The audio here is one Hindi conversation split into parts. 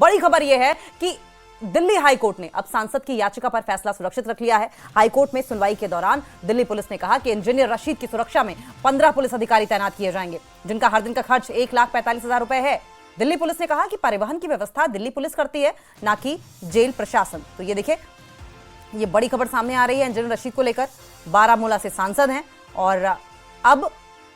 बड़ी खबर यह है कि दिल्ली हाईकोर्ट ने अब सांसद की याचिका पर फैसला सुरक्षित रख लिया है। हाईकोर्ट में सुनवाई के दौरान दिल्ली पुलिस ने कहा कि इंजीनियर रशीद की सुरक्षा में 15 पुलिस अधिकारी तैनात किए जाएंगे, जिनका हर दिन का खर्च 1,45,000 रुपए है। दिल्ली पुलिस ने कहा कि परिवहन की व्यवस्था दिल्ली पुलिस करती है, ना कि जेल प्रशासन। तो ये देखिए, ये बड़ी खबर सामने आ रही है इंजीनियर रशीद को लेकर। बारामूला से सांसद हैं और अब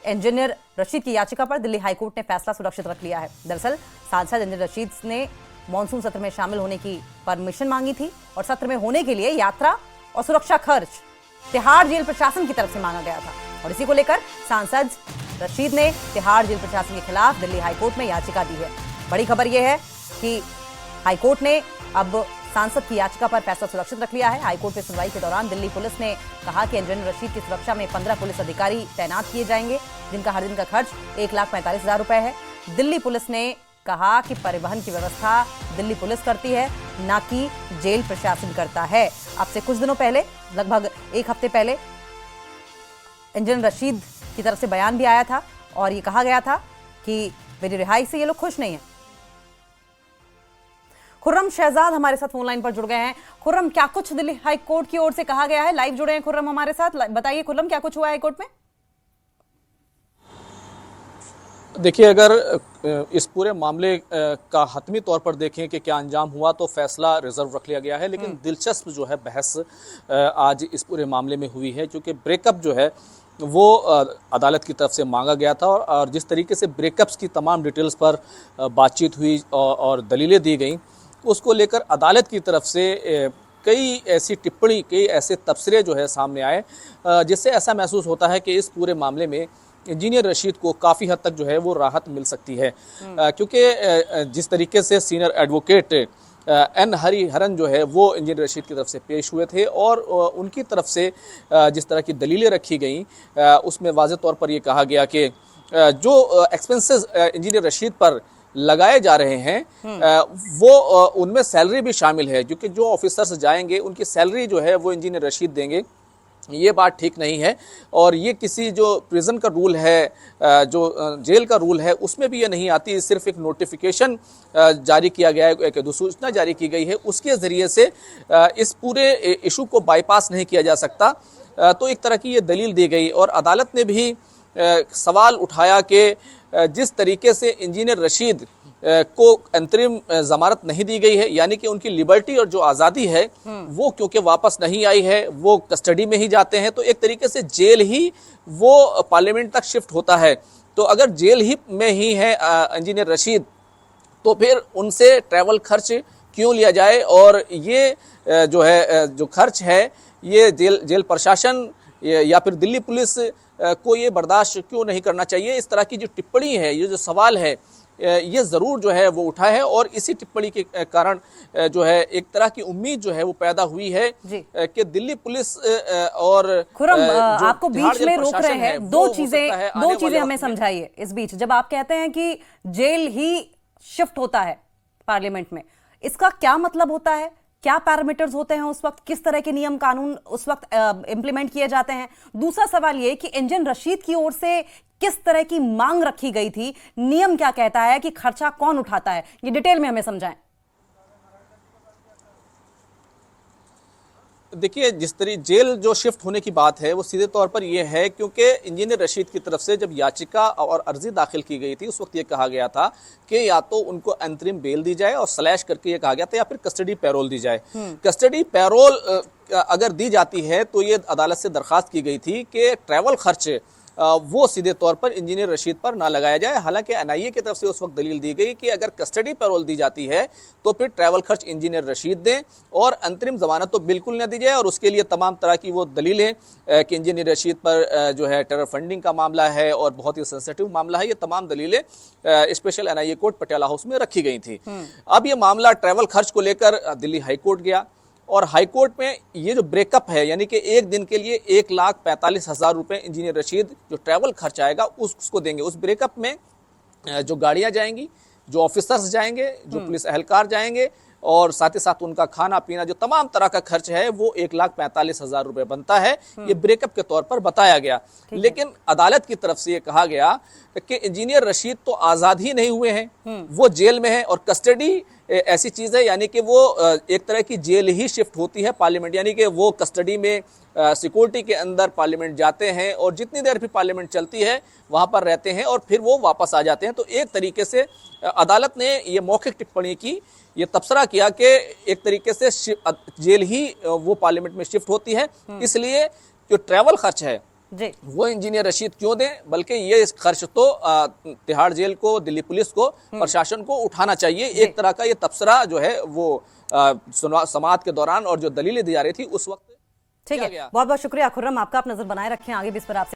इंजीनियर रशीद की याचिका पर दिल्ली हाईकोर्ट ने फैसला सुरक्षित रख लिया है। दरअसल सांसद इंजीनियर रशीद ने मॉनसून सत्र में शामिल होने की परमिशन मांगी थी और सत्र में होने के लिए यात्रा और सुरक्षा खर्च तिहाड़ जेल प्रशासन की तरफ से मांगा गया था और इसी को लेकर सांसद रशीद ने तिहाड़ जेल प्रशासन के खिलाफ दिल्ली हाईकोर्ट में याचिका दी है। बड़ी खबर यह है कि हाईकोर्ट ने अब सांसद की याचिका पर फैसला सुरक्षित रख लिया है। हाईकोर्ट में सुनवाई के दौरान दिल्ली पुलिस ने कहा कि इंजीनियर रशीद की सुरक्षा में 15 पुलिस अधिकारी तैनात किए जाएंगे, जिनका हर दिन का खर्च 1,45,000 रुपए है। दिल्ली पुलिस ने कहा कि परिवहन की व्यवस्था दिल्ली पुलिस करती है, ना कि जेल प्रशासन करता है। अब से कुछ दिनों पहले, लगभग एक हफ्ते पहले, इंजीनियर रशीद की तरफ से बयान भी आया था और ये कहा गया था कि मेरी रिहाई से ये लोग खुश नहीं है। खुर्रम शहजाद हमारे साथ फोन लाइन पर जुड़ गए हैं। खुर्रम, क्या कुछ दिल्ली हाईकोर्ट की ओर से कहा गया है? लाइव जुड़े हैं खुर्रम हमारे साथ। बताइए खुर्रम, क्या कुछ हुआ हाईकोर्ट में? देखिए, अगर इस पूरे मामले का हतमी तौर पर देखें कि क्या अंजाम हुआ तो फैसला रिजर्व रख लिया गया है, लेकिन दिलचस्प जो है बहस आज इस पूरे मामले में हुई है, क्योंकि ब्रेकअप जो है वो अदालत की तरफ से मांगा गया था और जिस तरीके से ब्रेकअप्स की तमाम डिटेल्स पर बातचीत हुई और दलीलें दी गई, उसको लेकर अदालत की तरफ से कई ऐसी टिप्पणी, कई ऐसे तबसरे जो है सामने आए, जिससे ऐसा महसूस होता है कि इस पूरे मामले में इंजीनियर रशीद को काफ़ी हद तक जो है वो राहत मिल सकती है, क्योंकि जिस तरीके से सीनियर एडवोकेट एन हरिहरन जो है वो इंजीनियर रशीद की तरफ से पेश हुए थे और उनकी तरफ से जिस तरह की दलीलें रखी गई, उसमें वाज़ेह तौर पर ये कहा गया कि जो एक्सपेंसेस इंजीनियर रशीद पर लगाए जा रहे हैं वो उनमें सैलरी भी शामिल है, क्योंकि जो ऑफिसर्स जाएंगे उनकी सैलरी जो है वो इंजीनियर रशीद देंगे। ये बात ठीक नहीं है और ये किसी जो प्रिजन का रूल है, जो जेल का रूल है, उसमें भी ये नहीं आती। सिर्फ एक नोटिफिकेशन जारी किया गया है, एक अधिसूचना जारी की गई है, उसके ज़रिए से इस पूरे इशू को बाईपास नहीं किया जा सकता। तो एक तरह की ये दलील दी गई और अदालत ने भी सवाल उठाया कि जिस तरीके से इंजीनियर रशीद को अंतरिम जमानत नहीं दी गई है, यानी कि उनकी लिबर्टी और जो आज़ादी है वो क्योंकि वापस नहीं आई है, वो कस्टडी में ही जाते हैं, तो एक तरीके से जेल ही वो पार्लियामेंट तक शिफ्ट होता है। तो अगर जेल ही में ही है इंजीनियर रशीद, तो फिर उनसे ट्रैवल खर्च क्यों लिया जाए और ये जो है जो खर्च है ये जेल प्रशासन या फिर दिल्ली पुलिस को ये बर्दाश्त क्यों नहीं करना चाहिए। इस तरह की जो टिप्पणी है, ये जो सवाल है, ये ज़रूर जो है वो उठा है और इसी टिप्पणी के कारण जो है एक तरह की उम्मीद जो है वो पैदा हुई है कि दिल्ली पुलिस और खुर्रम, आपको बीच में रोक रहे हैं। दो चीजें हमें समझाइए इस बीच। जब आप कहते हैं कि जेल ही शिफ्ट होता है पार्लियामेंट में, इसका क्या मतलब होता है? क्या पैरामीटर्स होते हैं उस वक्त? किस तरह के नियम कानून उस वक्त इंप्लीमेंट किए जाते हैं? दूसरा सवाल ये कि इंजीनियर रशीद की ओर से किस तरह की मांग रखी गई थी? नियम क्या कहता है कि खर्चा कौन उठाता है? ये डिटेल में हमें समझाएं। देखिए, जिस तरह जेल जो शिफ्ट होने की बात है वो सीधे तौर पर यह है क्योंकि इंजीनियर रशीद की तरफ से जब याचिका और अर्जी दाखिल की गई थी, उस वक्त ये कहा गया था कि या तो उनको अंतरिम बेल दी जाए और स्लैश करके ये कहा गया था, या फिर कस्टडी पैरोल दी जाए। कस्टडी पैरोल अगर दी जाती है तो ये अदालत से दरख्वास्त की गई थी कि ट्रैवल खर्च वो सीधे तौर पर इंजीनियर रशीद पर ना लगाया जाए। हालांकि एनआईए की तरफ से उस वक्त दलील दी गई कि अगर कस्टडी पैरोल दी जाती है तो फिर ट्रैवल खर्च इंजीनियर रशीद दें और अंतरिम जमानत तो बिल्कुल न दी जाए, और उसके लिए तमाम तरह की वो दलीलें कि इंजीनियर रशीद पर जो है टेरर फंडिंग का मामला है और बहुत ही सेंसिटिव मामला है, ये तमाम दलीलें special NIA court Patiala house में रखी गई थी। अब ये मामला ट्रैवल खर्च को लेकर दिल्ली हाईकोर्ट गया और हाईकोर्ट में ये जो ब्रेकअप है, यानी कि एक दिन के लिए 1,45,000 रुपये इंजीनियर रशीद जो ट्रैवल खर्च आएगा उसको देंगे। उस ब्रेकअप में जो गाड़ियां जाएंगी, जो ऑफिसर्स जाएंगे, जो पुलिस एहलकार जाएंगे और साथ ही साथ उनका खाना पीना, जो तमाम तरह का खर्च है वो 1,45,000 रुपये बनता है। ये ब्रेकअप के तौर पर बताया गया, लेकिन अदालत की तरफ से ये कहा गया कि इंजीनियर रशीद तो आज़ाद ही नहीं हुए हैं, वो जेल में है और कस्टडी ऐसी चीज है, यानी कि वो एक तरह की जेल ही शिफ्ट होती है पार्लियामेंट, यानी कि वो कस्टडी में सिक्योरिटी के अंदर पार्लियामेंट जाते हैं और जितनी देर भी पार्लियामेंट चलती है वहां पर रहते हैं और फिर वो वापस आ जाते हैं। तो एक तरीके से अदालत ने ये मौखिक टिप्पणी की, ये तबसरा किया कि एक तरीके से जेल ही वो पार्लियामेंट में शिफ्ट होती है, इसलिए जो ट्रैवल खर्च है जी वो इंजीनियर रशीद क्यों दें, बल्कि ये इस खर्च तो तिहाड़ जेल को, दिल्ली पुलिस को, प्रशासन को उठाना चाहिए। एक तरह का ये तबसरा जो है वो समाअत के दौरान और जो दलीलें दी जा रही थी उस वक्त ठीक है। बहुत बहुत शुक्रिया खुर्रम, आपका आप नजर बनाए रखें, आगे भी इस पर आपसे